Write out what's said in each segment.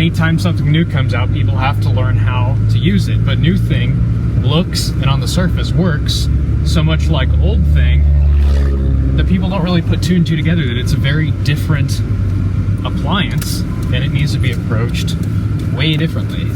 anytime something new comes out, people have to learn how to use it. But new thing looks and on the surface works so much like old thing that people don't really put two and two together, that it's a very different appliance and it needs to be approached way differently.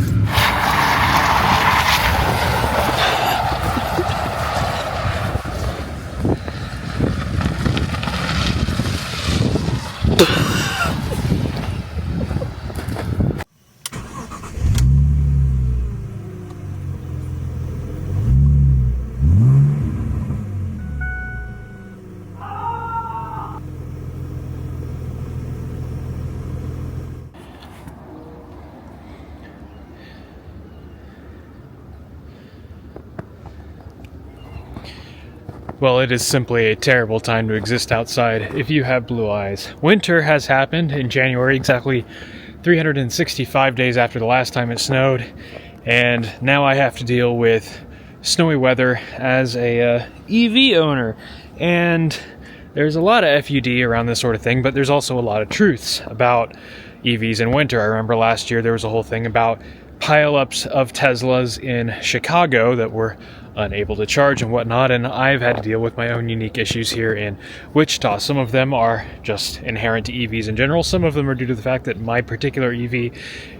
Well, it is simply a terrible time to exist outside if you have blue eyes. Winter has happened in January, exactly 365 days after the last time it snowed, and now I have to deal with snowy weather as a EV owner. And there's a lot of FUD around this sort of thing, but there's also a lot of truths about EVs in winter. I remember last year there was a whole thing about pile-ups of Teslas in Chicago that were unable to charge and whatnot, and I've had to deal with my own unique issues here in Wichita. Some of them are just inherent to EVs in general. Some of them are due to the fact that my particular EV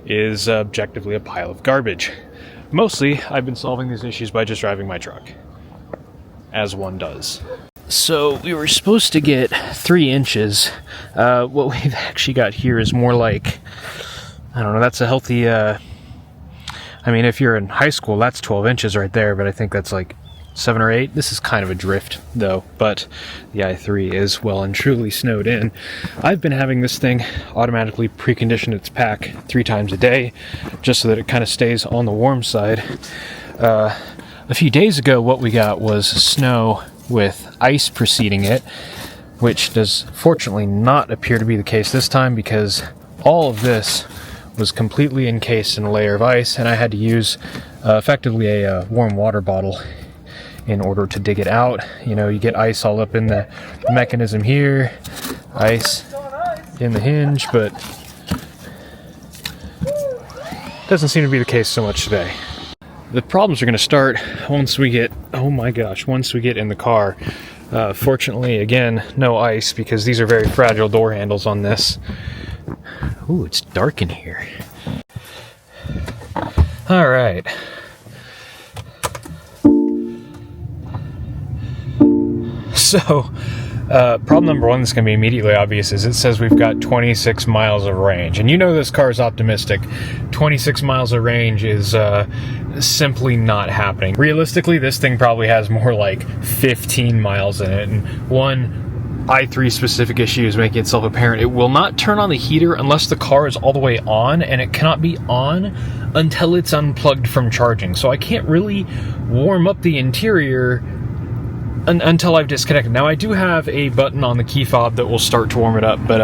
is objectively a pile of garbage. Mostly, I've been solving these issues by just driving my truck, as one does. So we were supposed to get 3 inches. What we've actually got here is more like, I don't know, that's a healthy, I mean, if you're in high school, that's 12 inches right there, but I think that's like 7 or 8. This is kind of a drift, though, but the i3 is well and truly snowed in. I've been having this thing automatically precondition its pack 3 times a day, just so that it kind of stays on the warm side. A few days ago, what we got was snow with ice preceding it, which does fortunately not appear to be the case this time, because all of this was completely encased in a layer of ice, and I had to use effectively a warm water bottle in order to dig it out. You know, you get ice all up in the mechanism here, ice in the hinge, but doesn't seem to be the case so much today. The problems are going to start once we get, once we get in the car. Fortunately, again, no ice, because these are very fragile door handles on this. Ooh, it's dark in here. All right. So, problem number one that's going to be immediately obvious is it says we've got 26 miles of range. And you know this car is optimistic. 26 miles of range is simply not happening. Realistically, this thing probably has more like 15 miles in it. And one i3 specific issue is making itself apparent. It will not turn on the heater unless the car is all the way on, and it cannot be on until it's unplugged from charging. So I can't really warm up the interior until I've disconnected. Now I do have a button on the key fob that will start to warm it up, but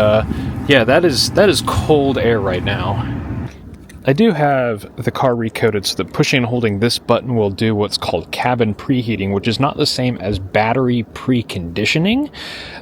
yeah, that is cold air right now. I do have the car recoded so that pushing and holding this button will do what's called cabin preheating, which is not the same as battery preconditioning,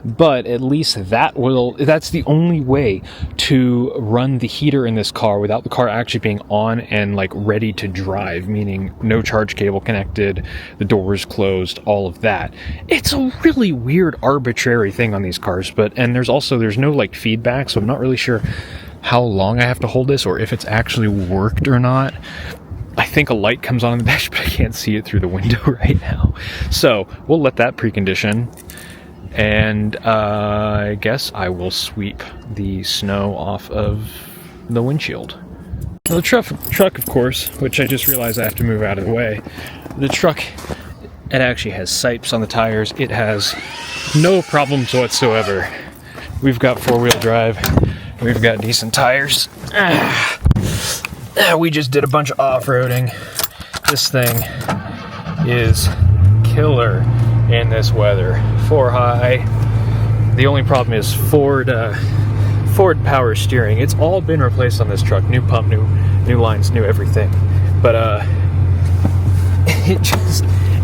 but at least that's the only way to run the heater in this car without the car actually being on and like ready to drive, meaning no charge cable connected, the doors closed, all of that. It's a really weird, arbitrary thing on these cars, and there's no like feedback, so I'm not really sure how long I have to hold this or if it's actually worked or not. I think a light comes on in the dash, but I can't see it through the window right now. So we'll let that precondition, and I guess I will sweep the snow off of the windshield. The truck, of course, which I just realized I have to move out of the way. The truck, it actually has sipes on the tires. It has no problems whatsoever. We've got 4-wheel drive. We've got decent tires. We just did a bunch of off-roading. This thing is killer in this weather. 4 high. The only problem is Ford power steering. It's all been replaced on this truck. New pump, new lines, new everything. But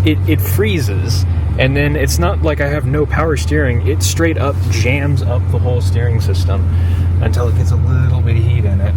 it freezes. And then it's not like I have no power steering. It straight up jams up the whole steering system until it gets a little bit of heat in it.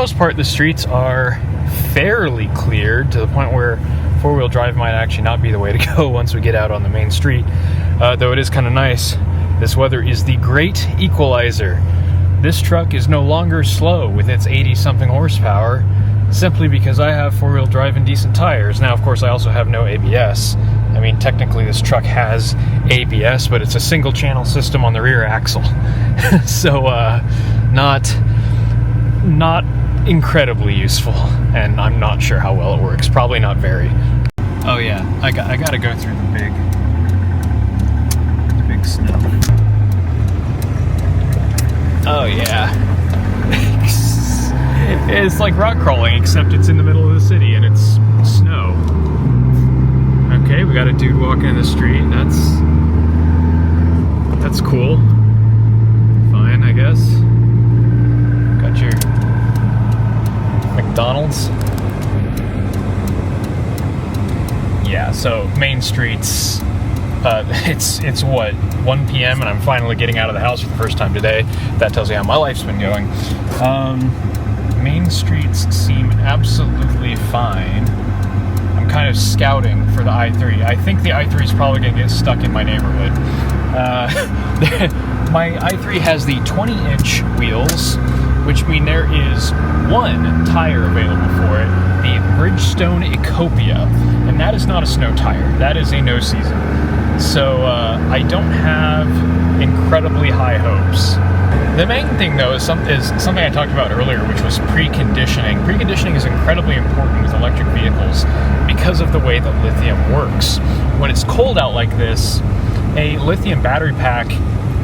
most part, the streets are fairly cleared to the point where four-wheel drive might actually not be the way to go once we get out on the main street. Though it is kind of nice. This weather is the great equalizer. This truck is no longer slow with its 80-something horsepower, simply because I have four-wheel drive and decent tires. Now, of course, I also have no ABS. I mean, technically this truck has ABS, but it's a single-channel system on the rear axle. So, not incredibly useful, and I'm not sure how well it works. Probably not very. Oh yeah, I gotta go through the big snow. Oh yeah. It's like rock crawling, except it's in the middle of the city and it's snow. Okay, we got a dude walking in the street. That's cool. Fine, I guess. Got your McDonald's. Yeah, so main streets. It's what, 1 p.m. and I'm finally getting out of the house for the first time today. That tells you how my life's been going. Main streets seem absolutely fine. I'm kind of scouting for the I-3. I think the I-3 is probably going to get stuck in my neighborhood. My I-3 has the 20-inch wheels, which mean there is one tire available for it, the Bridgestone Ecopia, and that is not a snow tire. That is a no season. So I don't have incredibly high hopes. The main thing, though, is something I talked about earlier, which was preconditioning. Preconditioning is incredibly important with electric vehicles because of the way that lithium works. When it's cold out like this, a lithium battery pack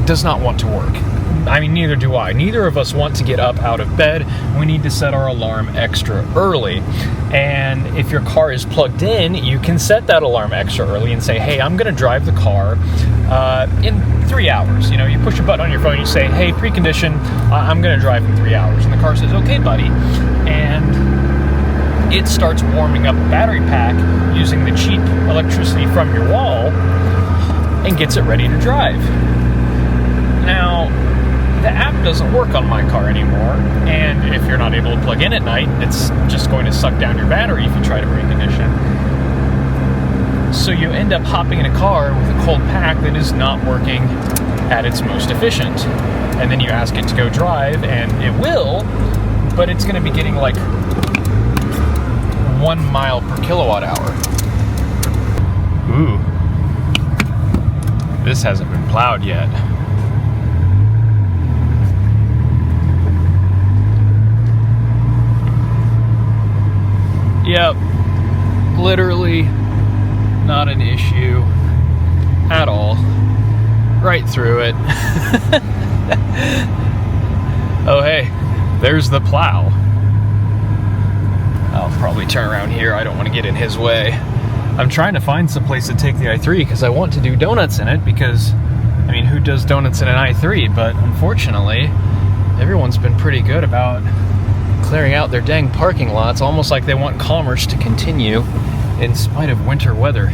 does not want to work. I mean, neither do I. Neither of us want to get up out of bed. We need to set our alarm extra early. And if your car is plugged in, you can set that alarm extra early and say, hey, I'm going to drive the car in 3 hours. You know, you push a button on your phone, you say, hey, precondition, I'm going to drive in 3 hours. And the car says, okay, buddy. And it starts warming up the battery pack using the cheap electricity from your wall and gets it ready to drive. Now, the app doesn't work on my car anymore, and if you're not able to plug in at night, it's just going to suck down your battery if you try to precondition. So you end up hopping in a car with a cold pack that is not working at its most efficient. And then you ask it to go drive, and it will, but it's going to be getting like 1 mile per kilowatt hour. Ooh. This hasn't been plowed yet. Yep, literally not an issue at all. Right through it. Oh hey, there's the plow. I'll probably turn around here. I don't want to get in his way. I'm trying to find some place to take the i3 because I want to do donuts in it because, I mean, who does donuts in an i3? But unfortunately, everyone's been pretty good about clearing out their dang parking lots, almost like they want commerce to continue in spite of winter weather.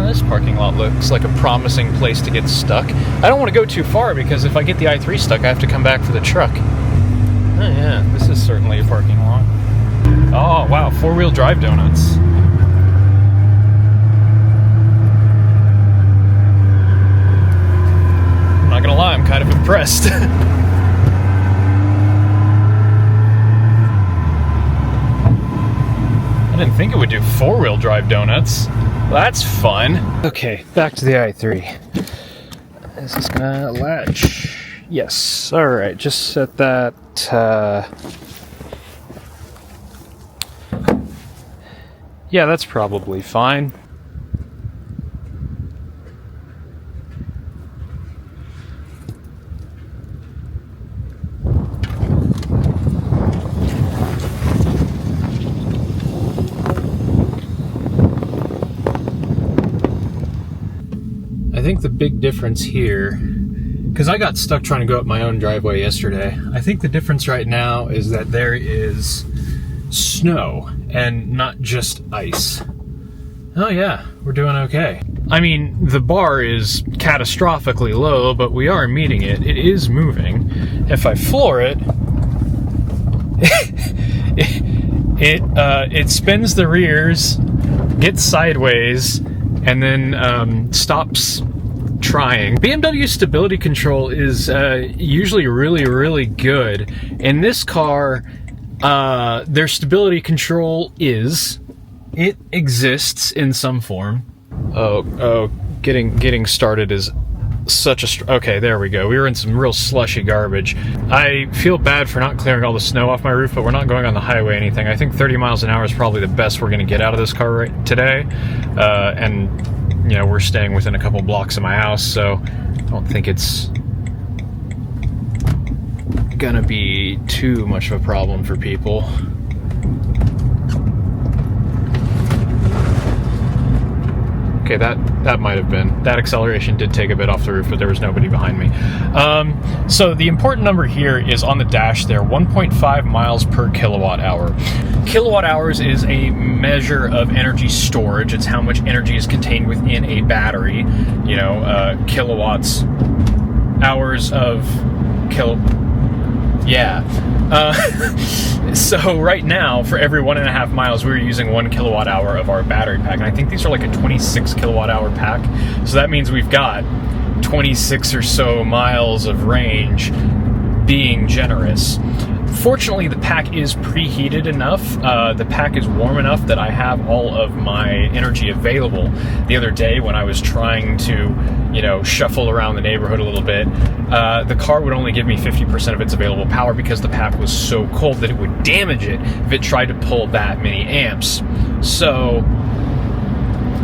This parking lot looks like a promising place to get stuck. I don't want to go too far because if I get the i3 stuck, I have to come back for the truck. Oh yeah, this is certainly a parking lot. Oh wow, four-wheel drive donuts. I'm not gonna lie, I'm kind of impressed. I didn't think it would do four-wheel drive donuts. Well, that's fun. Okay, back to the i3. Is this gonna latch? Yes. Alright, just set that... Yeah, that's probably fine. I think the big difference here, because I got stuck trying to go up my own driveway yesterday, I think the difference right now is that there is snow and not just ice. Oh yeah, we're doing okay. I mean, the bar is catastrophically low, but we are meeting it. It is moving. If I floor it, it spins the rears, gets sideways, and then stops trying. BMW stability control is usually really, really good. In this car, their stability control it exists in some form. Getting started is such a... Okay, there we go. We were in some real slushy garbage. I feel bad for not clearing all the snow off my roof, but we're not going on the highway or anything. I think 30 miles an hour is probably the best we're going to get out of this car today. And, you know, we're staying within a couple blocks of my house, so I don't think it's going to be too much of a problem for people. Okay, that might have been. That acceleration did take a bit off the roof, but there was nobody behind me. So the important number here is on the dash there, 1.5 miles per kilowatt hour. Kilowatt hours is a measure of energy storage. It's how much energy is contained within a battery. You know, kilowatts, hours of Yeah. So right now, for every 1.5 miles, we're using 1 kilowatt hour of our battery pack. And I think these are like a 26 kilowatt hour pack. So that means we've got 26 or so miles of range, being generous. Fortunately, the pack is preheated enough. The pack is warm enough that I have all of my energy available. The other day when I was trying to, you know, shuffle around the neighborhood a little bit, the car would only give me 50% of its available power because the pack was so cold that it would damage it if it tried to pull that many amps. So,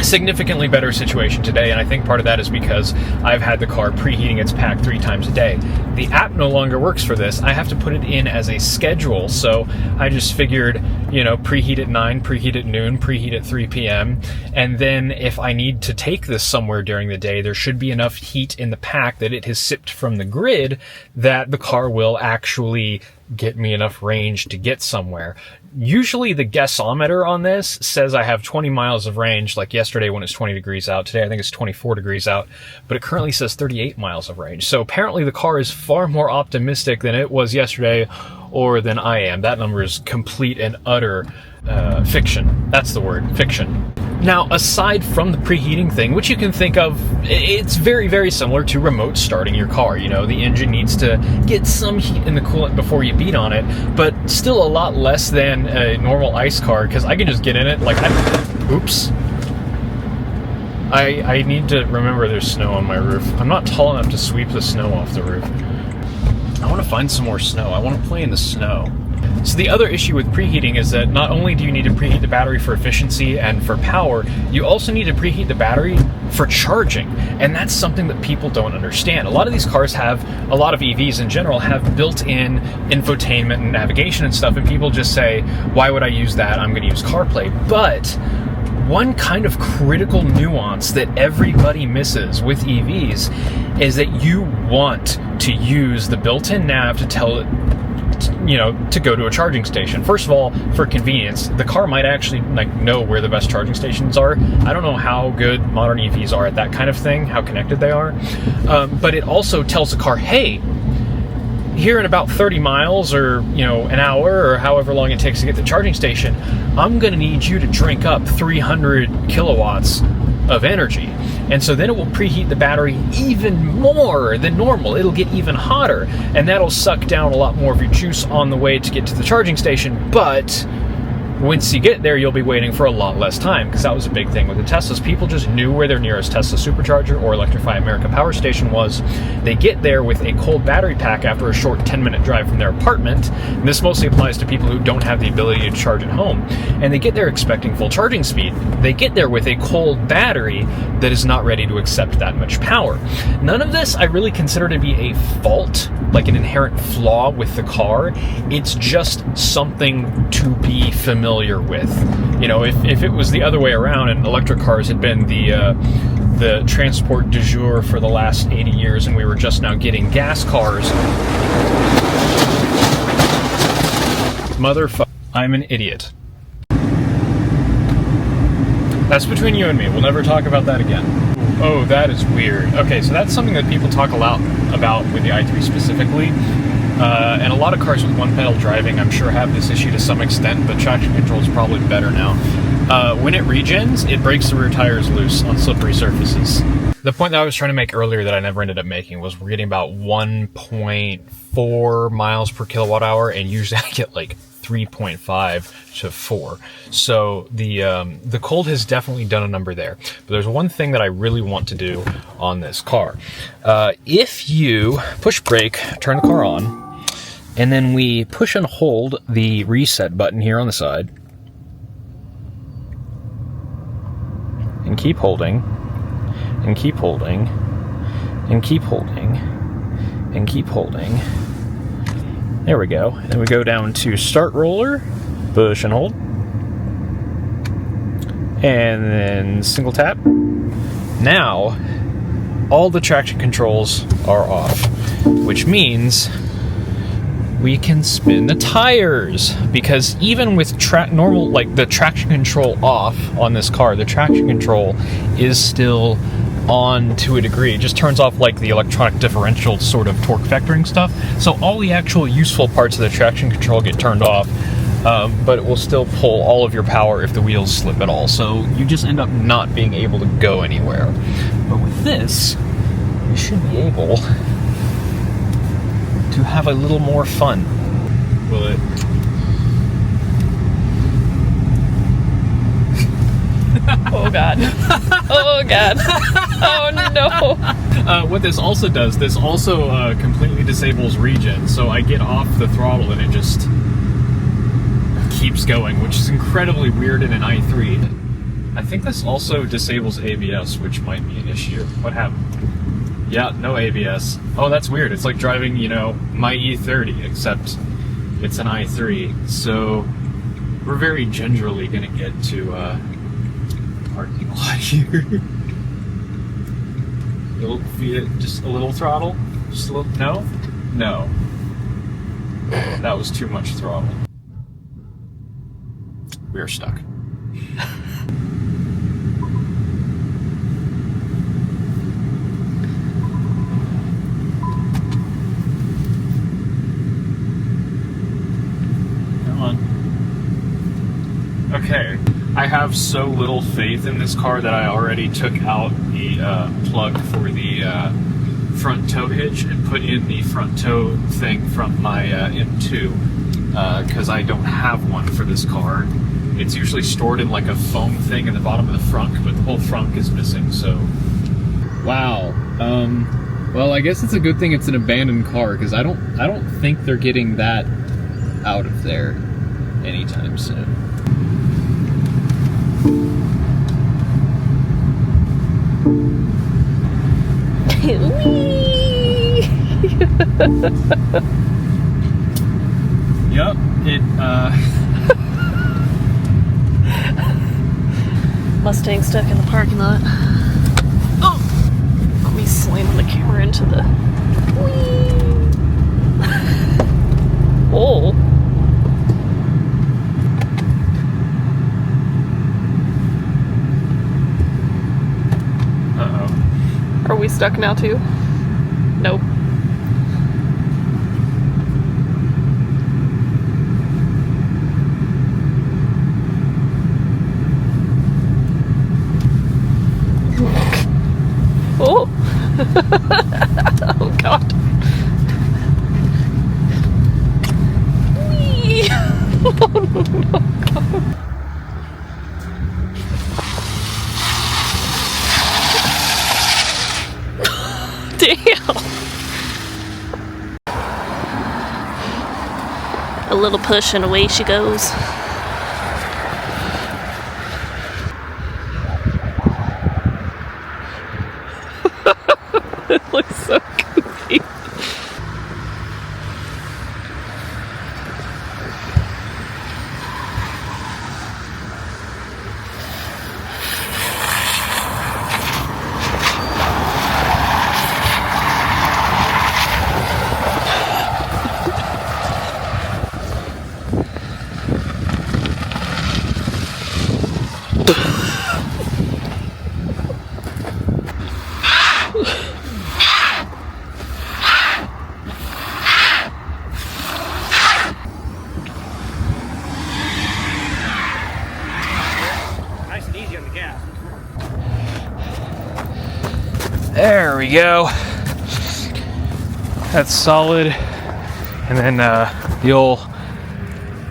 significantly better situation today, and I think part of that is because I've had the car preheating its pack 3 times a day. The app no longer works for this. I have to put it in as a schedule, so I just figured, you know, preheat at 9, preheat at noon, preheat at 3 p.m., and then if I need to take this somewhere during the day, there should be enough heat in the pack that it has sipped from the grid that the car will actually get me enough range to get somewhere. Usually the guessometer on this says I have 20 miles of range, like yesterday when it's 20 degrees out. Today I think it's 24 degrees out, but it currently says 38 miles of range. So apparently the car is far more optimistic than it was yesterday, or than I am. That number is complete and utter fiction. That's the word, fiction. Now, aside from the preheating thing, which you can think of, it's very, very similar to remote starting your car. You know, the engine needs to get some heat in the coolant before you beat on it, but still a lot less than a normal ICE car, because I can just get in it, like, oops. I need to remember there's snow on my roof. I'm not tall enough to sweep the snow off the roof. I want to find some more snow. I want to play in the snow. So the other issue with preheating is that not only do you need to preheat the battery for efficiency and for power, you also need to preheat the battery for charging. And that's something that people don't understand. A lot of these cars have, a lot of EVs in general, have built-in infotainment and navigation and stuff, and people just say, why would I use that? I'm going to use CarPlay. But one kind of critical nuance that everybody misses with EVs is that you want to use the built-in nav to tell it, you know, to go to a charging station. First of all, for convenience, the car might actually know where the best charging stations are. I don't know how good modern EVs are at that kind of thing, how connected they are, but it also tells the car, hey, here in about 30 miles or, you know, an hour or however long it takes to get to the charging station, I'm going to need you to drink up 300 kilowatts of energy. And so then it will preheat the battery even more than normal. It'll get even hotter, and that'll suck down a lot more of your juice on the way to get to the charging station. But once you get there, you'll be waiting for a lot less time, because that was a big thing with the Teslas. People just knew where their nearest Tesla supercharger or Electrify America power station was. They get there with a cold battery pack after a short 10-minute drive from their apartment. And this mostly applies to people who don't have the ability to charge at home. And they get there expecting full charging speed. They get there with a cold battery that is not ready to accept that much power. None of this I really consider to be a fault, like an inherent flaw with the car. It's just something to be familiar with. You know, if it was the other way around and electric cars had been the transport du jour for the last 80 years and we were just now getting gas cars, motherfucker, I'm an idiot. That's between you and me. We'll never talk about that again. Oh, that is weird. Okay, so that's something that people talk a lot about with the i3 specifically. And a lot of cars with one pedal driving, I'm sure, have this issue to some extent, but traction control is probably better now. When it regens, it breaks the rear tires loose on slippery surfaces. The point that I was trying to make earlier that I never ended up making was we're getting about 1.4 miles per kilowatt hour, and usually I get like 3.5 to 4. So the cold has definitely done a number there. But there's one thing that I really want to do on this car. If you push brake, turn the car on, and then we push and hold the reset button here on the side, and keep holding, and keep holding, and keep holding, and keep holding. There we go. Then we go down to start roller, push and hold, and then single tap. Now, all the traction controls are off, which means we can spin the tires, because even with normal, like the traction control off on this car, the traction control is still on to a degree. It just turns off like the electronic differential sort of torque vectoring stuff. So all the actual useful parts of the traction control get turned off, but it will still pull all of your power if the wheels slip at all. So you just end up not being able to go anywhere. But with this, you should be able to have a little more fun. Will it? Oh god. Oh god. Oh no. What this also does, this also completely disables regen. So I get off the throttle and it just keeps going, which is incredibly weird in an i3. I think this also disables ABS, which might be an issue. What happened? Yeah, no ABS. Oh, that's weird. It's like driving, you know, my E30, except it's an i3. So we're very gingerly gonna get to parking lot here. Just a little throttle. Just a little. No, no. That was too much throttle. We are stuck. Okay, I have so little faith in this car that I already took out the plug for the front tow hitch and put in the front tow thing from my M2, because I don't have one for this car. It's usually stored in like a foam thing in the bottom of the frunk, but the whole frunk is missing, so... Wow. Well, I guess it's a good thing it's an abandoned car, because I don't think they're getting that out of there anytime soon. Yep, it Mustang stuck in the parking lot. Oh! Let me slam the camera into the... Oh! Uh-oh. Are we stuck now too? Nope. Oh! Oh god. Whee! Oh god. Damn! A little push and away she goes. It looks so goofy. There we go. That's solid. And then the old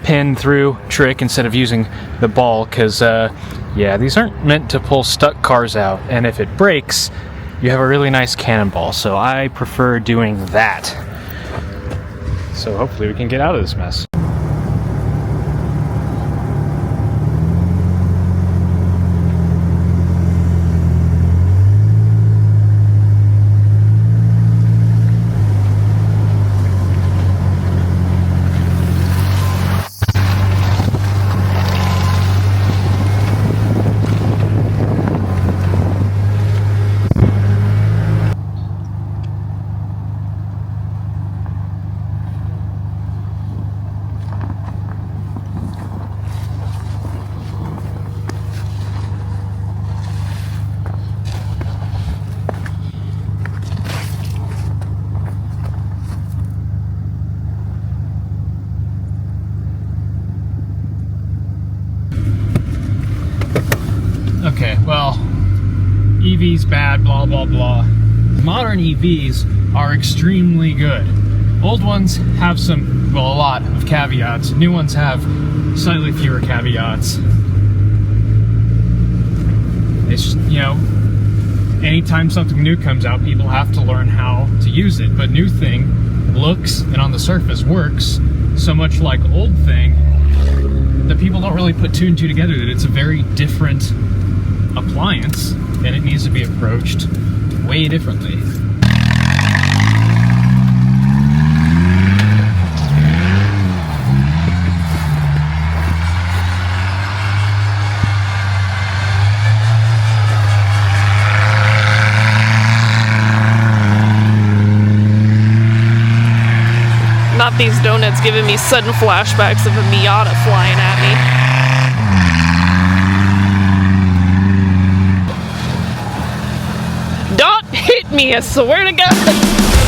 pin through trick instead of using the ball, because yeah, these aren't meant to pull stuck cars out, and if it breaks you have a really nice cannonball, so I prefer doing that. So hopefully we can get out of this mess. Okay, well, EVs bad, blah, blah, blah. Modern EVs are extremely good. Old ones have a lot of caveats. New ones have slightly fewer caveats. It's just, you know, anytime something new comes out, people have to learn how to use it. But new thing looks and on the surface works so much like old thing that people don't really put two and two together, that it's a very different appliance and it needs to be approached way differently. Not these donuts giving me sudden flashbacks of a Miata flying at me. Don't hit me, I swear to God.